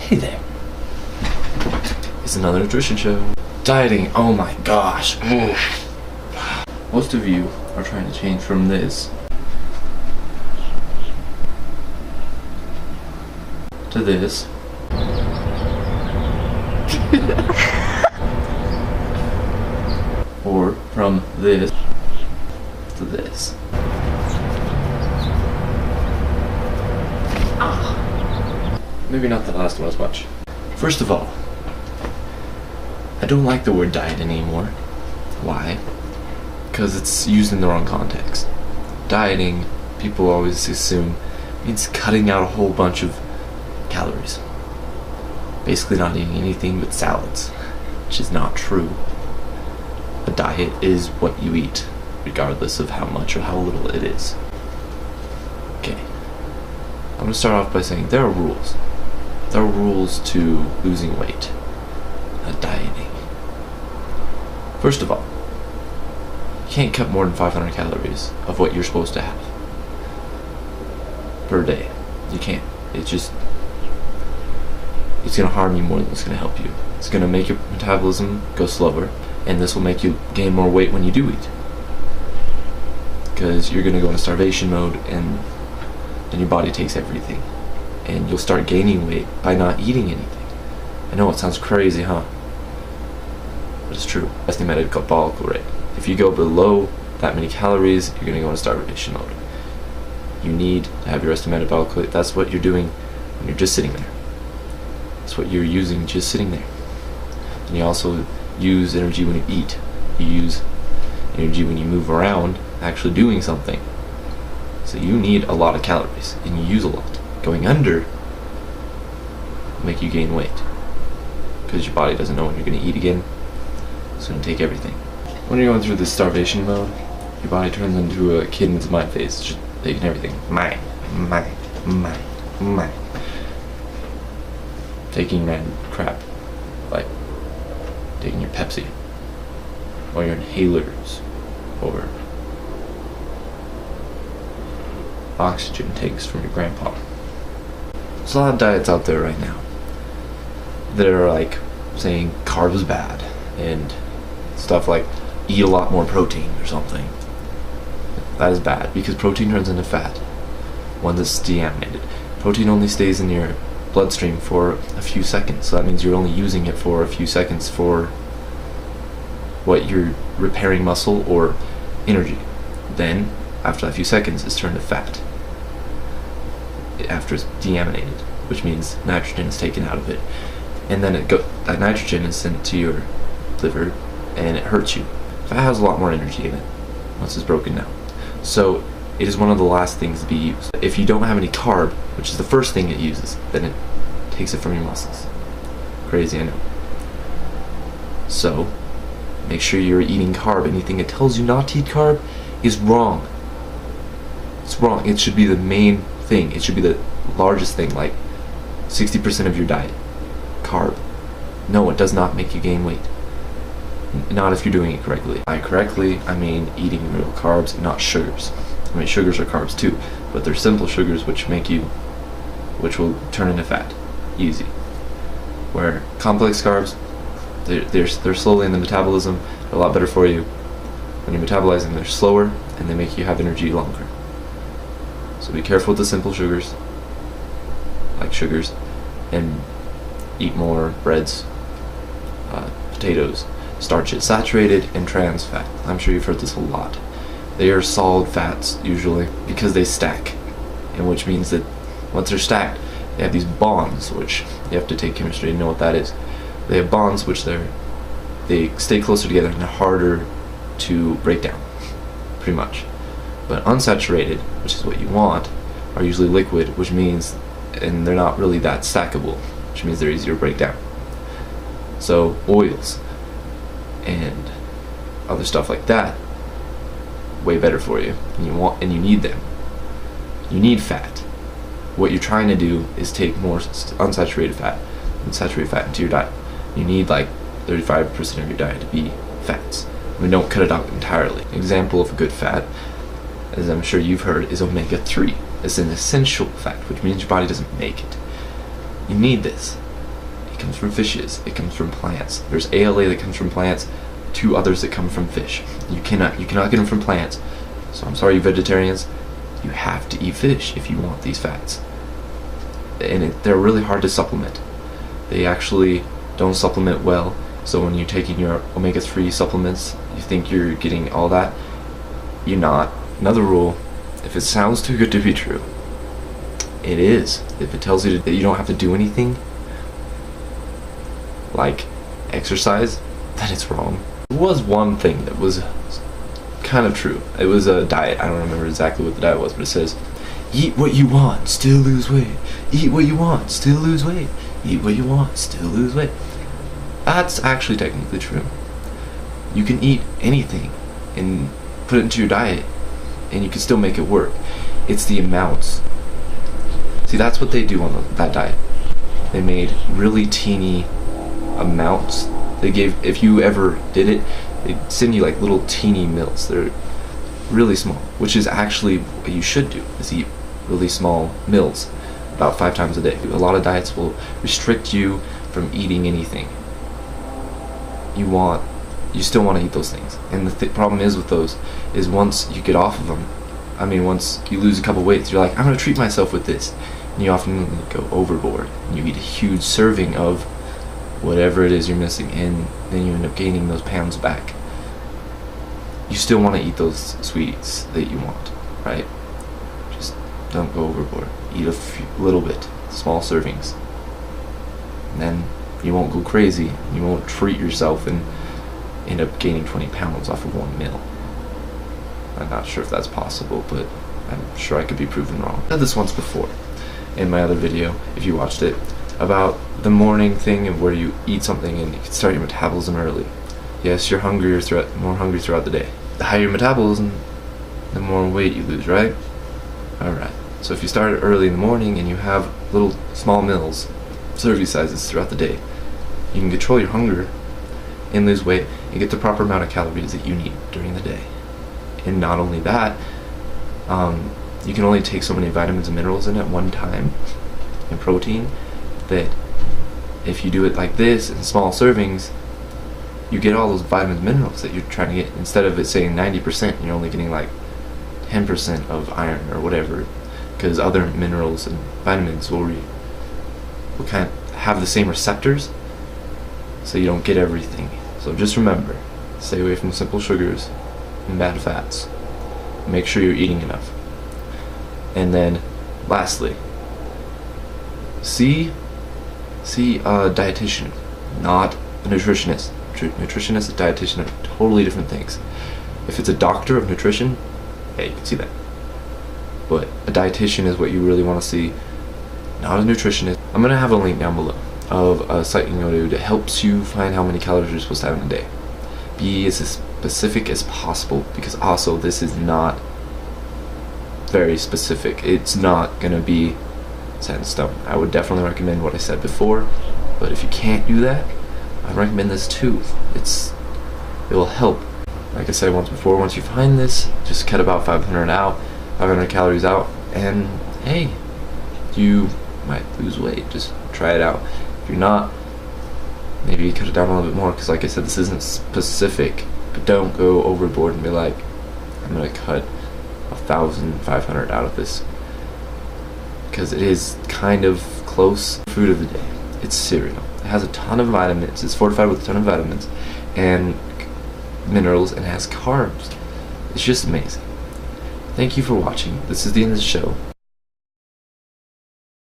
Hey there. It's another nutrition show. Dieting, oh my gosh. Most of you are trying to change from this to this. Or from this to this. Maybe not the last one as much. First of all, I don't like the word diet anymore. Why? Because it's used in the wrong context. Dieting, people always assume, means cutting out a whole bunch of calories. Basically not eating anything but salads, which is not true. A diet is what you eat, regardless of how much or how little it is. Okay, I'm going to start off by saying there are rules. There are rules to losing weight, not dieting. First of all, you can't cut more than 500 calories of what you're supposed to have per day. You can't. It's going to harm you more than it's going to help you. It's going to make your metabolism go slower, and this will make you gain more weight when you do eat. Because you're going to go into starvation mode, and then your body takes everything. And you'll start gaining weight by not eating anything. I know it sounds crazy, huh? But it's true. Estimated metabolic rate. If you go below that many calories, you're going to go into starvation mode. You need to have your estimated metabolic rate. That's what you're doing when you're just sitting there. That's what you're using just sitting there. And you also use energy when you eat. You use energy when you move around, actually doing something. So you need a lot of calories, and you use a lot. Going under will make you gain weight because your body doesn't know when you're going to eat again. It's going to take everything. When you're going through this starvation mode, your body turns into a kid in its mind phase, just taking everything. Mine. Taking random crap, like taking your Pepsi, or your inhalers, or oxygen tanks from your grandpa. There's a lot of diets out there right now that are like saying carbs is bad and stuff like eat a lot more protein or something. That is bad because protein turns into fat once it's deaminated. Protein only stays in your bloodstream for a few seconds, so that means you're only using it for a few seconds for what you're repairing muscle or energy. Then after that few seconds it's turned to fat after it's deaminated, which means nitrogen is taken out of it, and then that nitrogen is sent to your liver and it hurts you. Fat has a lot more energy in it once it's broken down, so it is one of the last things to be used. If you don't have any carb, which is the first thing it uses, then it takes it from your muscles. Crazy, I know. So make sure you're eating carb. Anything that tells you not to eat carb is wrong. It's wrong. It should be the main thing. It should be the largest thing, like 60% of your diet. Carb. No, it does not make you gain weight. Not if you're doing it correctly. By correctly, I mean eating real carbs, not sugars. I mean, sugars are carbs too, but they're simple sugars which will turn into fat. Easy. Where complex carbs, they're slowly in the metabolism, they're a lot better for you. When you metabolize them, they're slower, and they make you have energy longer. So be careful with the simple sugars, like sugars, and eat more breads, potatoes, starches, saturated and trans fat. I'm sure you've heard this a lot. They are solid fats usually because they stack, and which means that once they're stacked, they have these bonds, which you have to take chemistry to know what that is. They have bonds which they stay closer together and they're harder to break down, pretty much. But unsaturated, which is what you want, are usually liquid, which means, and they're not really that stackable, which means they're easier to break down. So oils and other stuff like that, way better for you, and you need them. You need fat. What you're trying to do is take more unsaturated fat and saturated fat into your diet. You need like 35% of your diet to be fats. I mean, don't cut it out entirely. An example of a good fat, as I'm sure you've heard, is omega-3. It's an essential fat, which means your body doesn't make it. You need this. comes from fishes, it comes from plants. There's ALA that comes from plants, 2 others that come from fish. You cannot get them from plants. So I'm sorry, you vegetarians, you have to eat fish if you want these fats. And they're really hard to supplement. They actually don't supplement well. So when you're taking your omega-3 supplements, you think you're getting all that. You're not. Another rule, if it sounds too good to be true, it is. If it tells you that you don't have to do anything, like exercise, then it's wrong. There was one thing that was kind of true. It was a diet. I don't remember exactly what the diet was, but it says, eat what you want, still lose weight. Eat what you want, still lose weight. Eat what you want, still lose weight. That's actually technically true. You can eat anything and put it into your diet, and you can still make it work. It's the amounts. See, that's what they do on that diet. They made really teeny amounts. They gave, if you ever did it, they'd send you like little teeny meals. They're really small, which is actually what you should do, is eat really small meals about 5 times a day. A lot of diets will restrict you from eating anything. You still want to eat those things, and the problem is with those is once you get off of them, I mean once you lose a couple weights, you're like, I'm gonna treat myself with this, and you often go overboard and you eat a huge serving of whatever it is you're missing, and then you end up gaining those pounds back. You still want to eat those sweets that you want, right? Just don't go overboard. Eat a little bit, small servings, and then you won't go crazy. You won't treat yourself and end up gaining 20 pounds off of one meal. I'm not sure if that's possible, but I'm sure I could be proven wrong. I said this once before in my other video, if you watched it, about the morning thing and where you eat something and you can start your metabolism early. Yes, you're hungrier more hungry throughout the day. The higher your metabolism, the more weight you lose, right? Alright, so if you start early in the morning and you have little small meals, serving sizes throughout the day, you can control your hunger and lose weight and get the proper amount of calories that you need during the day. And not only that, you can only take so many vitamins and minerals in at one time, and protein, that if you do it like this in small servings, you get all those vitamins and minerals that you're trying to get. Instead of it saying 90%, you're only getting like 10% of iron or whatever, because other minerals and vitamins will kind of have the same receptors, so you don't get everything. So just remember, stay away from simple sugars and bad fats. Make sure you're eating enough. And then lastly, see a dietitian, not a nutritionist. Nutritionist and dietitian are totally different things. If it's a doctor of nutrition, hey, you can see that. But a dietitian is what you really want to see, not a nutritionist. I'm going to have a link down below of a site you can go to that helps you find how many calories you're supposed to have in a day. Be as specific as possible, because also this is not very specific. It's not going to be set in stone. I would definitely recommend what I said before, but if you can't do that, I'd recommend this too. It will help. Like I said once before, once you find this, just cut about 500 calories out, and hey, you might lose weight. Just try it out. If you're not, maybe cut it down a little bit more, because like I said, this isn't specific. But don't go overboard and be like, I'm gonna cut 1,500 out of this, because it is kind of close. Food of the day, it's cereal. It has a ton of vitamins. It's fortified with a ton of vitamins and minerals, and has carbs. It's just amazing. Thank you for watching. This is the end of the show.